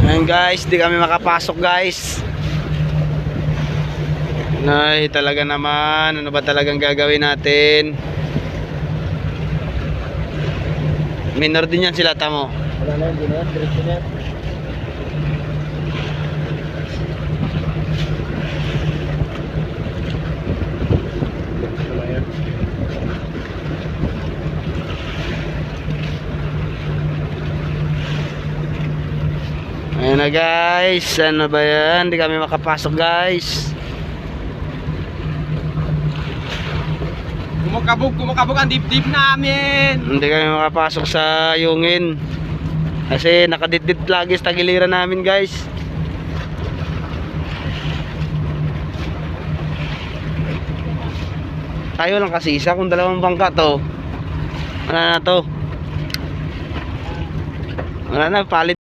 Ayan guys, di kami makapasok guys. Ay, talaga naman. Ano ba talagang gagawin natin? Minor din yan sila, tamo. Wala na yun, gano'n. Diretso na yan. Ayan na guys. Ano ba yan? Di kami makapasok guys. Kumakabog ang dip-dip namin. Hindi kami makapasok sa Yungin. Kasi nakadit-dit lagi sa tagiliran namin guys. Tayo lang kasi isa. Kung dalawang bangka to, wala na to. Wala na, palit.